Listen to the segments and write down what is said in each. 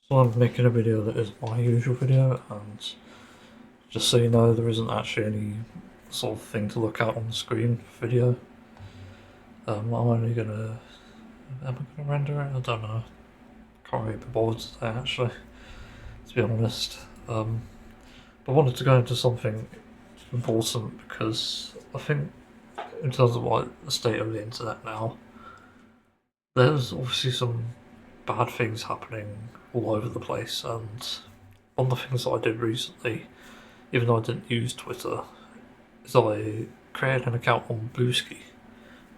So I'm making a video that is my usual video, and just so you know, there isn't actually any sort of thing to look at on the screen for video. I'm only gonna... Am I gonna render it? I don't know. Can't really be bothered today, actually, to be honest. But I wanted to go into something important because I think, in terms of like the state of the internet now, there's obviously some bad things happening all over the place, and one of the things that I did recently, even though I didn't use Twitter, is I created an account on Bluesky,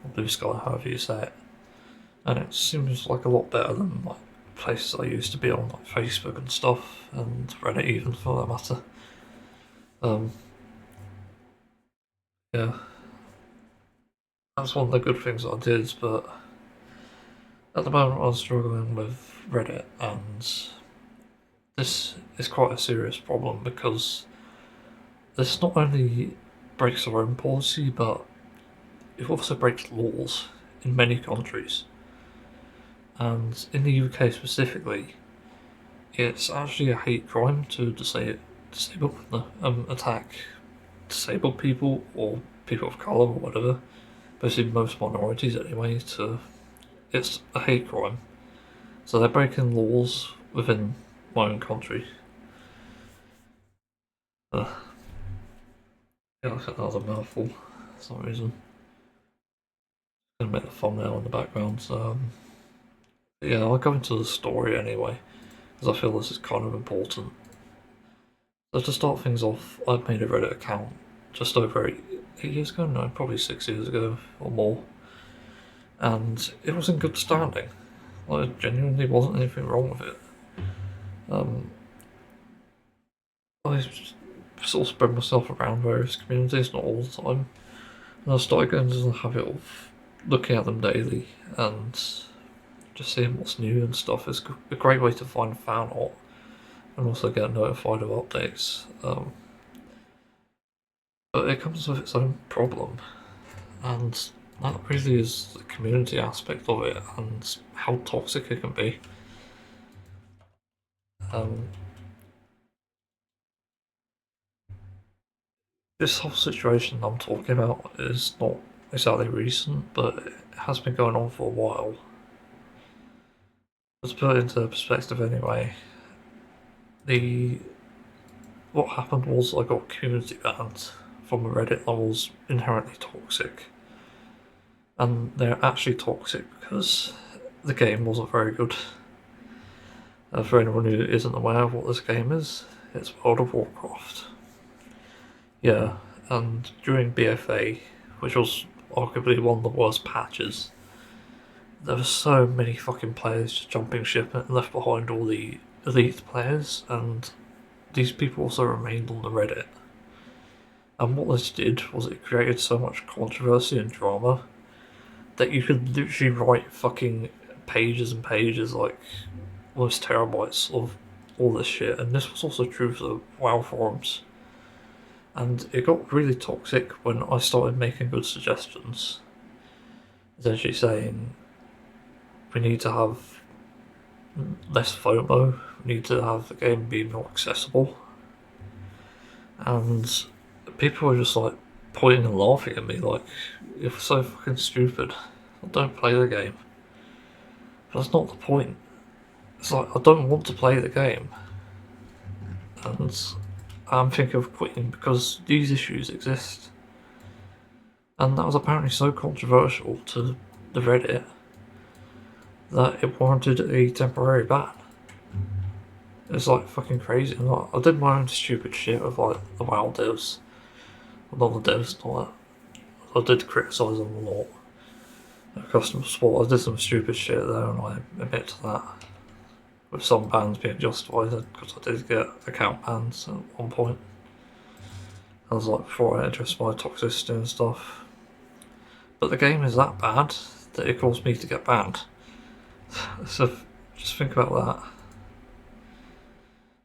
or Blue Sky, however you say it, and it seems like a lot better than like places I used to be on, like Facebook and stuff, and Reddit even for that matter. Um, yeah, that's one of the good things that I did, but at the moment I was struggling with Reddit, and this is quite a serious problem because this not only breaks our own policy, but it also breaks laws in many countries. And in the UK specifically, it's actually a hate crime to attack disabled people or people of colour or whatever. Basically, most minorities anyway. It's a hate crime. So they're breaking laws within my own country. Yeah, I think that was a mouthful for some reason. I'm gonna make the thumbnail in the background. Yeah, I'll go into the story anyway, because I feel this is kind of important. So to start things off, I made a Reddit account just over 8 years ago, no, probably 6 years ago or more, and it was in good standing. Like, genuinely wasn't anything wrong with it. Um, I sort of spread myself around various communities, not all the time, and I started going into the habit of looking at them daily and just seeing what's new and stuff. Is a great way to find fan art and also get notified of updates. But it comes with its own problem, and that really is the community aspect of it and how toxic it can be. Um, this whole situation I'm talking about is not exactly recent, but it has been going on for a while. Let's put it into perspective anyway. The What happened was I got community banned from a Reddit that was inherently toxic, and they're actually toxic because the game wasn't very good. For anyone who isn't aware of what this game is, it's World of Warcraft. Yeah, and during BFA, which was arguably one of the worst patches, there were so many fucking players just jumping ship and left behind all the elite players, and these people also remained on the Reddit. And what this did was it created so much controversy and drama that you could literally write fucking pages and pages, like almost terabytes of all this shit. And this was also true for the WoW forums. And it got really toxic when I started making good suggestions, essentially saying we need to have less FOMO, we need to have the game be more accessible. And people were just like pointing and laughing at me, like, you're so fucking stupid. Don't play the game. But that's not the point. It's like, I don't want to play the game. And I'm thinking of quitting because these issues exist. And that was apparently so controversial to the Reddit that it warranted a temporary ban. It's like fucking crazy. And like, I did my own stupid shit with like the WoW devs, not the devs, and all that. I did criticise them a lot. Customer support, I did some stupid shit there, and I admit to that. With some bans being justified, because I did get account bans at one point. I was like, before I addressed my toxicity and stuff. But the game is that bad that it caused me to get banned. So just think about that.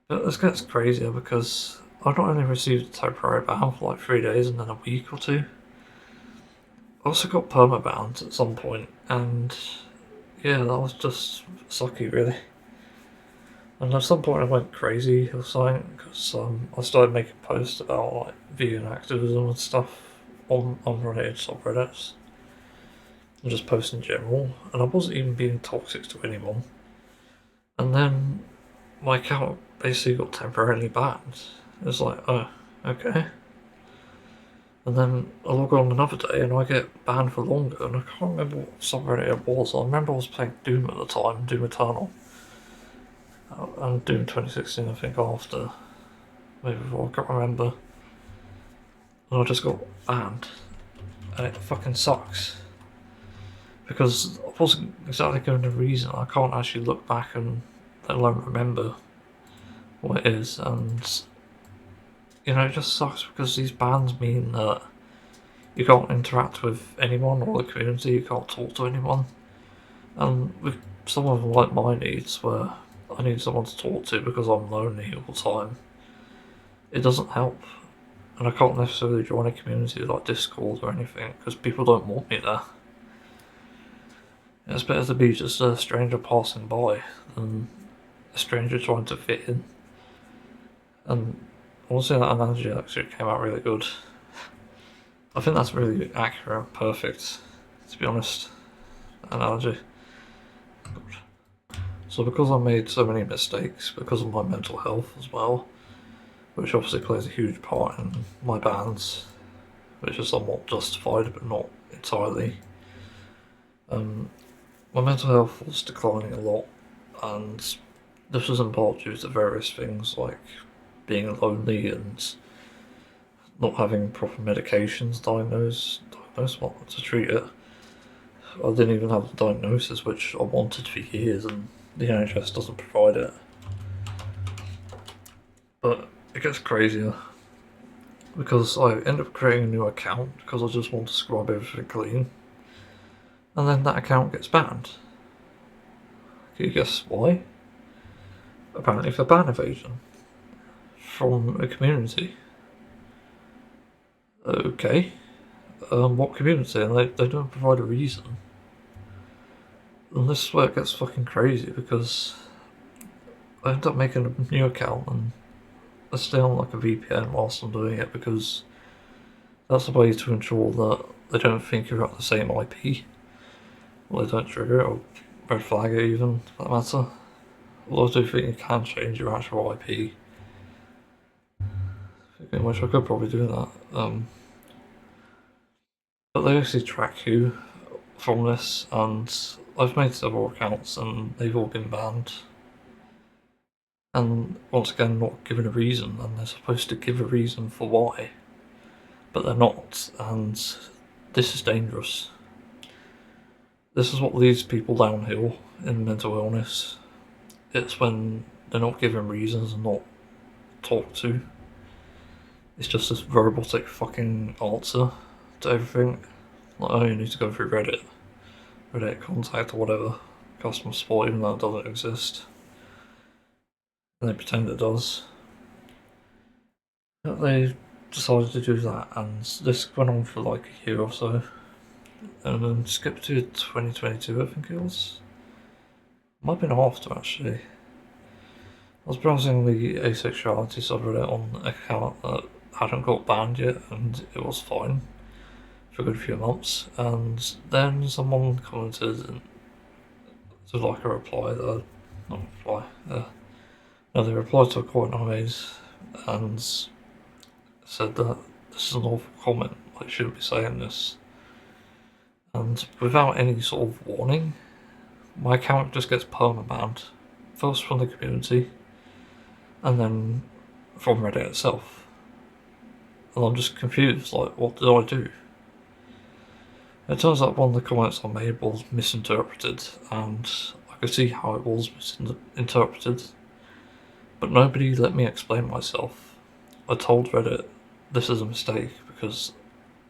But this gets crazier because I not only received a temporary ban for like 3 days and then a week or two, I also got permabanned at some point, and yeah, that was just sucky, really. And at some point I went crazy or something because I started making posts about like vegan activism and stuff on unrelated subreddits and just posts in general, and I wasn't even being toxic to anyone. And then my account basically got temporarily banned. It was like, oh, okay. And then I log on another day and I get banned for longer, and I can't remember what subreddit it was. I remember I was playing Doom at the time, Doom Eternal, and Doom 2016 I think after, maybe before, I can't remember. And I just got banned, and it fucking sucks. Because I wasn't exactly given a reason. I can't actually look back and let alone remember what it is, and it just sucks because these bans mean that you can't interact with anyone or the community, you can't talk to anyone. And with someone like my needs, where I need someone to talk to because I'm lonely all the time, it doesn't help. And I can't necessarily join a community like Discord or anything because people don't want me there. It's better to be just a stranger passing by than a stranger trying to fit in. And honestly, that analogy actually came out really good. I think that's really accurate and perfect, to be honest, analogy. So because I made so many mistakes, because of my mental health as well, which obviously plays a huge part in my bans, which is somewhat justified but not entirely, my mental health was declining a lot, and this was in part due to various things like being lonely and not having proper medications diagnosed what to treat it. I didn't even have the diagnosis which I wanted for years, and the NHS doesn't provide it. But it gets crazier because I end up creating a new account because I just want to scrub everything clean, and then that account gets banned. Can you guess why? Apparently for ban evasion from a community. Okay, what community? And they don't provide a reason. And this is where it gets fucking crazy because I end up making a new account and I stay on like a VPN whilst I'm doing it because that's a way to ensure that they don't think you're at the same IP. Well, they don't trigger it or red flag it even, for that matter. Although I do think you can change your actual IP. In which I could probably do that. But they actually track you from this, and I've made several accounts and they've all been banned. And once again, not given a reason, and they're supposed to give a reason for why. But they're not, and this is dangerous. This is what leads people downhill in mental illness. It's when they're not given reasons and not talked to. It's just this robotic fucking answer to everything. Like, oh, you need to go through Reddit contact or whatever, customer support, even though it doesn't exist. And they pretend it does. But they decided to do that, and this went on for like a year or so. And then skip to 2022, I think it was. Might have been after actually. I was browsing the asexuality subreddit on an account that hadn't got banned yet, and it was fine for a good few months. And then someone commented and to like a reply that, not reply, no, they replied to a comment I made and said that this is an awful comment, I shouldn't be saying this. And without any sort of warning, my account just gets permabanned. First from the community, and then from Reddit itself. And I'm just confused, like, what did I do? It turns out one of the comments I made was misinterpreted, and I could see how it was misinterpreted. But nobody let me explain myself. I told Reddit, this is a mistake, because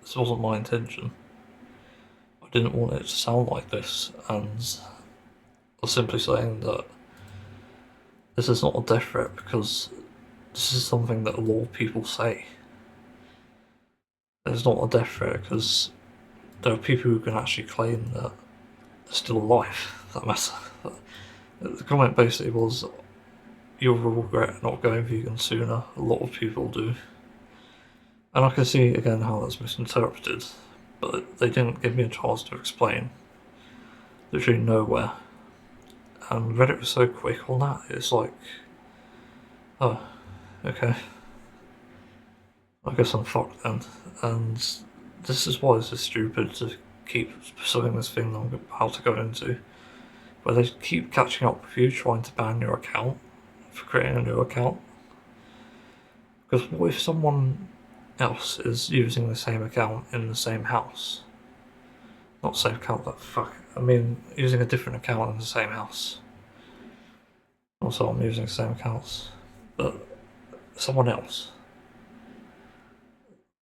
this wasn't my intention. I didn't want it to sound like this, and I was simply saying that this is not a death threat because this is something that a lot of people say. It's not a death threat because there are people who can actually claim that they're still alive, if that matters. The comment basically was, you'll regret not going vegan sooner. A lot of people do. And I can see again how that's misinterpreted, but they didn't give me a chance to explain. Literally nowhere. And Reddit was so quick on that, it's like, oh, okay. I guess I'm fucked then. And this is why it's stupid to keep pursuing this thing I'm about to go into, where they keep catching up with you trying to ban your account for creating a new account. Because what if someone else is using the same account in the same house? Not same account, but fuck. I mean, using a different account in the same house. Also, I'm using the same accounts, but someone else.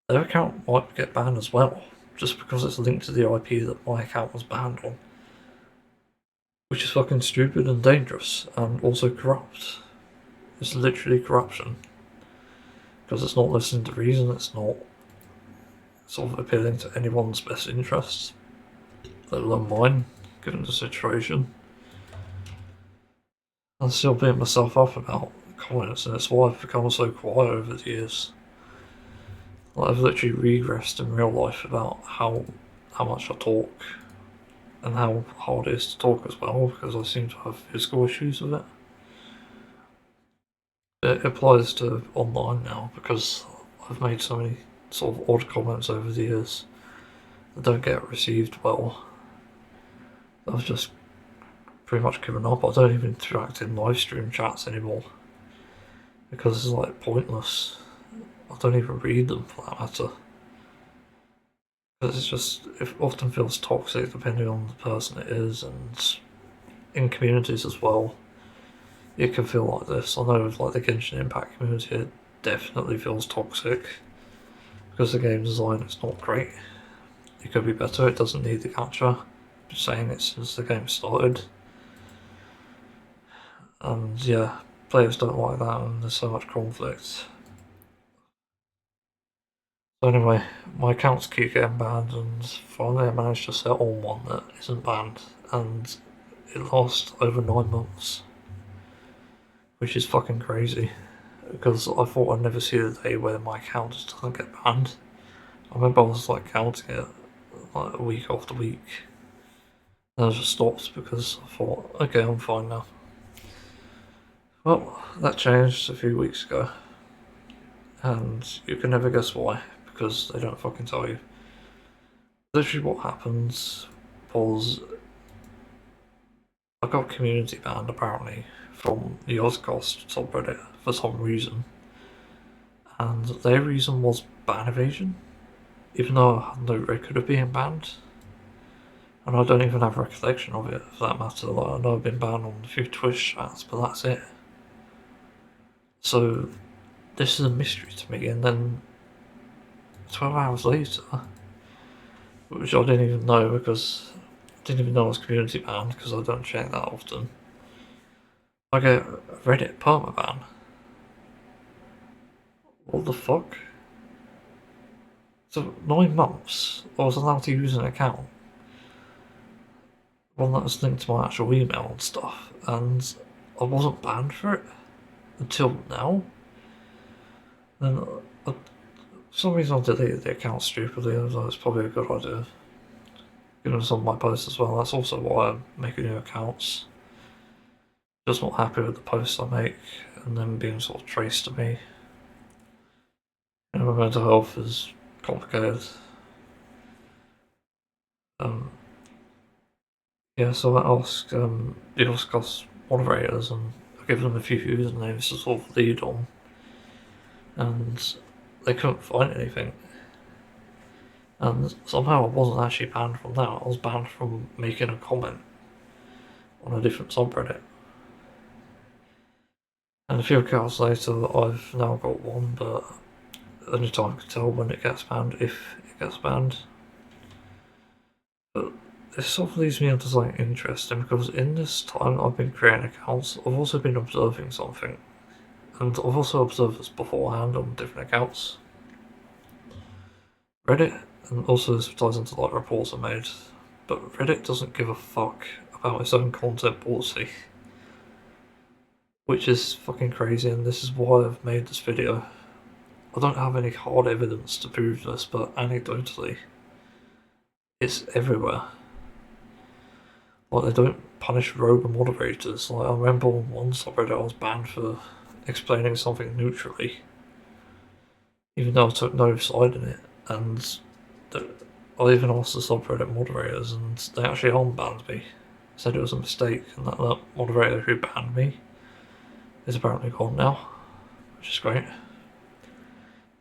Their account might get banned as well, just because it's linked to the IP that my account was banned on. Which is fucking stupid and dangerous, and also corrupt. It's literally corruption. Because it's not listening to reason, it's not sort of appealing to anyone's best interests, let alone mine, given the situation. I'm still beating myself up about comments, and it's why I've become so quiet over the years. Like, I've literally regressed in real life about how much I talk, and how hard it is to talk as well, because I seem to have physical issues with it. It applies to online now, because I've made so many sort of odd comments over the years that don't get received well. I've just pretty much given up. I don't even interact in live stream chats anymore, because it's like pointless. I don't even read them for that matter. Because it often feels toxic depending on the person it is, and in communities as well, it can feel like this. I know like the Genshin Impact community, it definitely feels toxic, because the game design is not great. It could be better, it doesn't need the gacha. Been saying it since the game started. And yeah, players don't like that, and there's so much conflict. So anyway, my accounts keep getting banned, and finally I managed to settle one that isn't banned, and it lasts over 9 months. Which is fucking crazy, because I thought I'd never see the day where my account just doesn't get banned. I remember I was like counting it like week after week, and I just stopped because I thought, okay, I'm fine now. Well, that changed a few weeks ago, and you can never guess why, because they don't fucking tell you. Literally what happened was I got community banned apparently from the Ozcast subreddit for some reason, and their reason was ban evasion, even though I had no record of being banned. And I don't even have recollection of it, for that matter. Like, I know I've been banned on a few Twitch chats, but that's it. So, this is a mystery to me, and then 12 hours later, which I didn't even know because I didn't even know I was community banned because I don't check that often, I get a Reddit permaban. What the fuck? So 9 months I was allowed to use an account, one that was linked to my actual email and stuff, and I wasn't banned for it until now. Then for some reason I deleted the account stupidly. I was like, it's probably a good idea. Given some of my posts as well, that's also why I'm making new accounts. Just not happy with the posts I make and them being sort of traced to me. You know, my mental health is complicated. Yeah, so I asked the Oscars moderators, and I gave them a few usernames to sort of lead on, and they couldn't find anything. And somehow I wasn't actually banned from that, I was banned from making a comment on a different subreddit. And a few accounts later, I've now got one, but only time can tell when it gets banned, if it gets banned. But this sort of leads me into something interesting, because in this time I've been creating accounts, I've also been observing something. And I've also observed this beforehand on different accounts. Reddit, and also this ties into like reports I made, but Reddit doesn't give a fuck about its own content policy. which is fucking crazy, and this is why I've made this video. I don't have any hard evidence to prove this, but anecdotally, it's everywhere. Like, they don't punish rogue moderators. Like, I remember on one subreddit I was banned for explaining something neutrally, even though I took no side in it, and I even asked the subreddit moderators, and they actually unbanned me. Said it was a mistake, and that moderator who banned me is apparently gone now, which is great.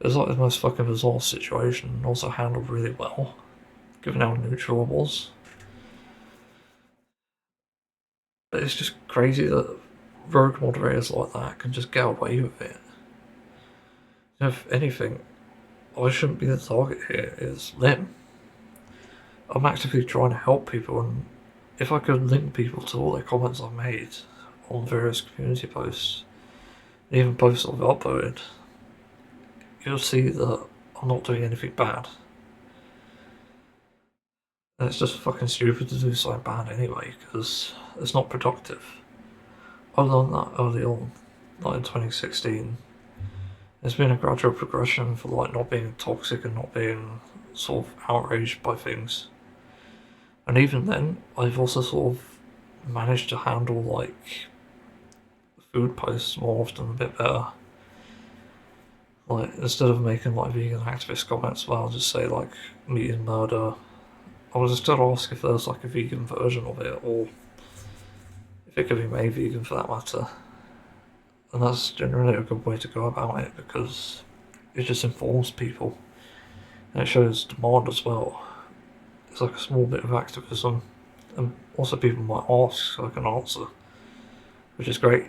It was like the most fucking bizarre situation, and also handled really well, given how neutral it was. But it's just crazy that rogue moderators like that can just get away with it. If anything, I shouldn't be the target here, it's them. I'm actively trying to help people, and if I could link people to all the comments I've made on various community posts, even posts I've uploaded, you'll see that I'm not doing anything bad. And it's just fucking stupid to do something bad anyway, because it's not productive. I learned that early on, like in 2016. There's been a gradual progression for like not being toxic and not being sort of outraged by things. And even then, I've also sort of managed to handle like food posts more often a bit better. Like, instead of making like vegan activist comments, I'll just say like meat and murder. I was just gonna ask if there's like a vegan version of it, or if it could be made vegan for that matter. And that's generally a good way to go about it, because it just informs people and it shows demand as well. It's like a small bit of activism, and also people might ask, so I can answer, which is great.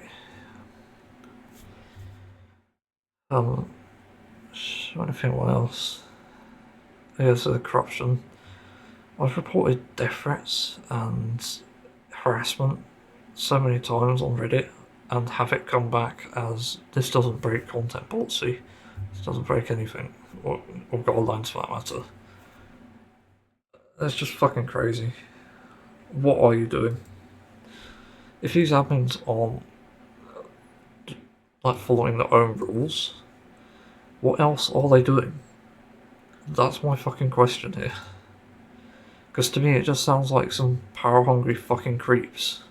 Trying to think what else. Yeah, so the corruption. I've reported death threats and harassment so many times on Reddit, and have it come back as this doesn't break content policy, this doesn't break anything, or guidelines for that matter. That's just fucking crazy. What are you doing? If these admins aren't like following their own rules, what else are they doing? That's my fucking question here. Because to me it just sounds like some power-hungry fucking creeps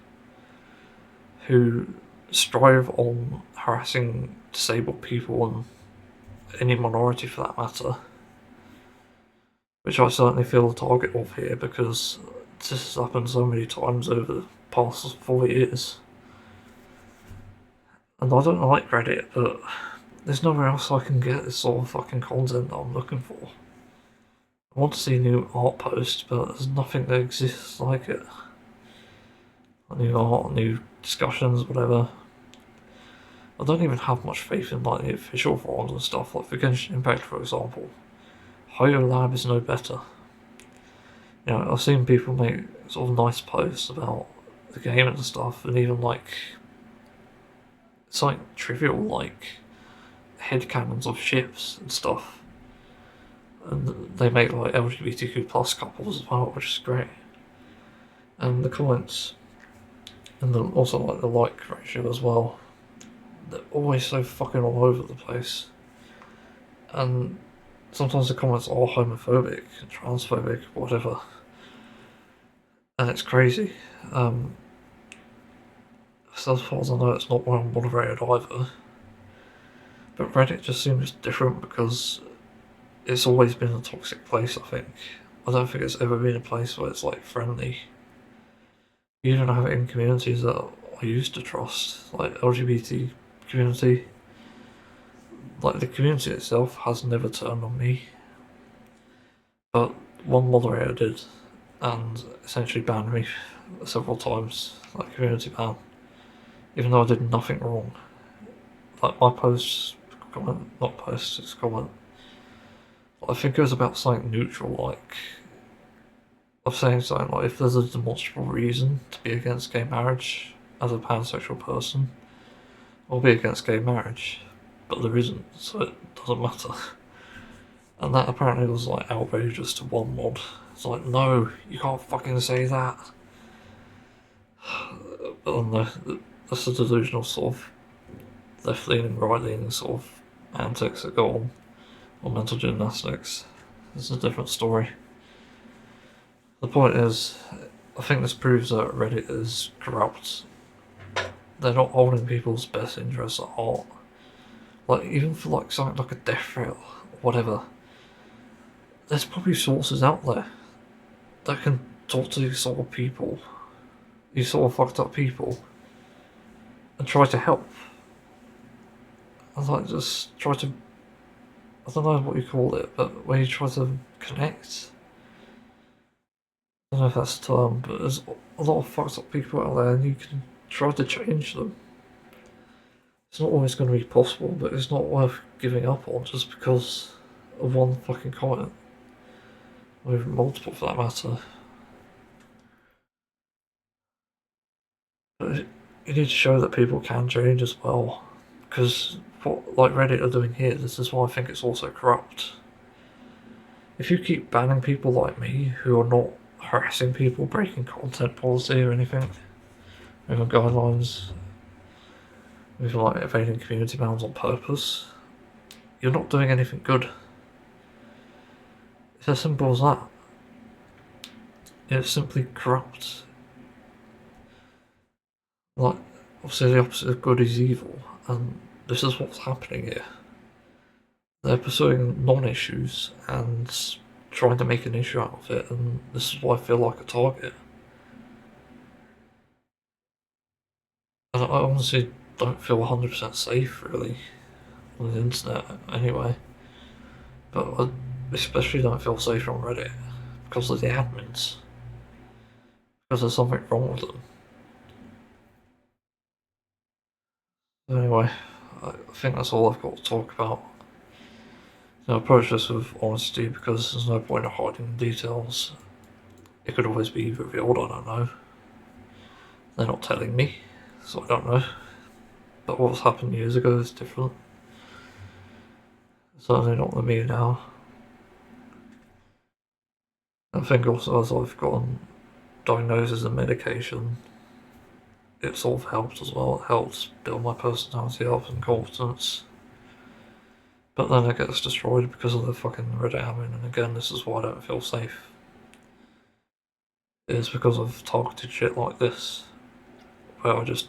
who strive on harassing disabled people and any minority for that matter. Which I certainly feel the target of here, because this has happened so many times over the past 4 years. And I don't like Reddit, but there's nowhere else I can get this sort of fucking content that I'm looking for. I want to see new art posts, but there's nothing that exists like it. New art, new discussions, whatever. I don't even have much faith in like the official forums and stuff, like for Genshin Impact for example. Higher Lab is no better. You know, I've seen people make sort of nice posts about the game and stuff, and even like something trivial like headcanons of ships and stuff. And they make like LGBTQ plus couples as well, which is great. And the comments, and also like the like ratio as well, they're always so fucking all over the place. And sometimes the comments are homophobic, transphobic, whatever. And it's crazy. So as far as I know, it's not well moderated either. But Reddit just seems different because it's always been a toxic place, I think. I don't think it's ever been a place where it's like friendly. You even have it in communities that I used to trust, like LGBT community. Like, the community itself has never turned on me. But one moderator did, and essentially banned me several times, like community ban. Even though I did nothing wrong. Like, my posts, comment, not posts, it's comment. I think it was about something neutral, like, of saying something like, if there's a demonstrable reason to be against gay marriage as a pansexual person, I'll be against gay marriage. But there isn't, so it doesn't matter. And that apparently was like outrageous to one mod. It's like, no, you can't fucking say that. But no, that's a delusional sort of left-leaning, right-leaning sort of antics that go on, or mental gymnastics. It's a different story. The point is, I think this proves that Reddit is corrupt. They're not holding people's best interests at heart. Like, even for like something like a death threat or whatever, there's probably sources out there that can talk to these sort of people, these sort of fucked up people, and try to help. And like, just try to, I don't know what you call it, but when you try to connect. I don't know if that's the term, but there's a lot of fucked up people out there and you can try to change them. It's not always going to be possible, but it's not worth giving up on just because of one fucking comment. Or even multiple for that matter. But you need to show that people can change as well. Because what like Reddit are doing here, this is why I think it's also corrupt. If you keep banning people like me who are not harassing people, breaking content policy or anything, even guidelines, even like evading community bounds on purpose, you're not doing anything good. It's as simple as that. It's simply corrupt. Like, obviously the opposite of good is evil, and this is what's happening here. They're pursuing non-issues and trying to make an issue out of it, and this is why I feel like a target. And I honestly don't feel 100% safe, really, on the internet, anyway. But I especially don't feel safe on Reddit, because of the admins. Because there's something wrong with them. Anyway, I think that's all I've got to talk about. I approach this with honesty because there's no point in hiding details. It could always be revealed, I don't know. They're not telling me, so I don't know. But what's happened years ago is different. Certainly not with me now. I think also as I've gotten diagnoses and medication, it sort of helped as well. It helps build my personality up and confidence. But then it gets destroyed because of the fucking Reddit admin, and again, this is why I don't feel safe. It is because of targeted shit like this, where I just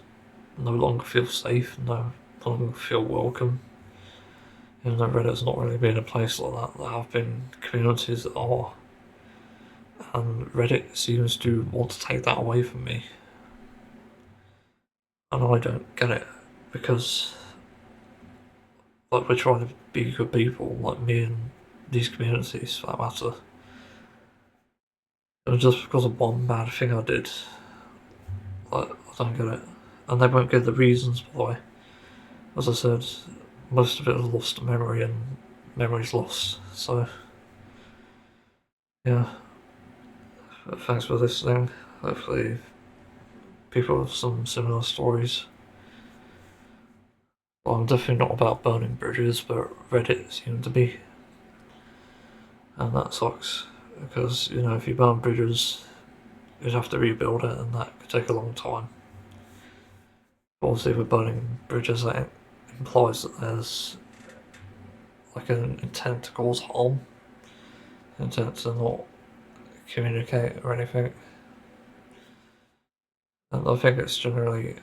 no longer feel safe, no longer feel welcome. Even though Reddit's not really been a place like that, there have been communities that are. And Reddit seems to want to take that away from me. And I don't get it, because like we're trying to be good people, like me and these communities for that matter. And just because of one bad thing I did, like, I don't get it. And they won't give the reasons why. As I said, most of it is lost to memory and memory's lost, so yeah. Thanks for listening. Hopefully people have some similar stories. Well, I'm definitely not about burning bridges, but Reddit seemed to be. And that sucks, because, you know, if you burn bridges, you'd have to rebuild it, and that could take a long time. But obviously with burning bridges, that implies that there's like an intent to cause harm, intent to not communicate or anything. And I think it's generally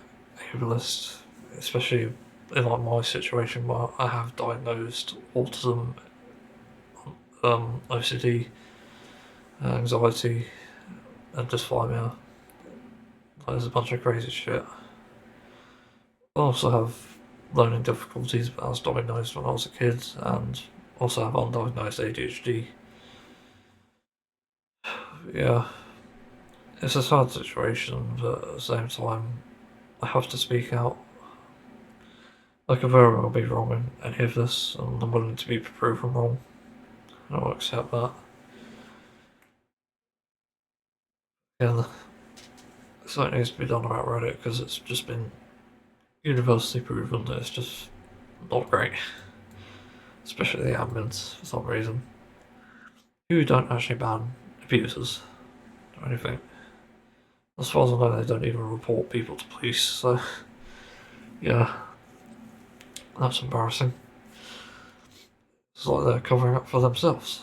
ableist, especially in like my situation where I have diagnosed autism, OCD, anxiety, and dysthymia. There's a bunch of crazy shit. I also have learning difficulties, but I was diagnosed when I was a kid, and also have undiagnosed ADHD. Yeah, it's a sad situation, but at the same time, I have to speak out. I could very well be wrong in any of this, and I'm willing to be proven wrong. And I'll accept that. Yeah, something needs to be done about Reddit because it's just been universally proven that it's just not great. Especially the admins, for some reason. Who don't actually ban abusers or anything. As far as I know, they don't even report people to police, so yeah. That's embarrassing. It's like they're covering up for themselves.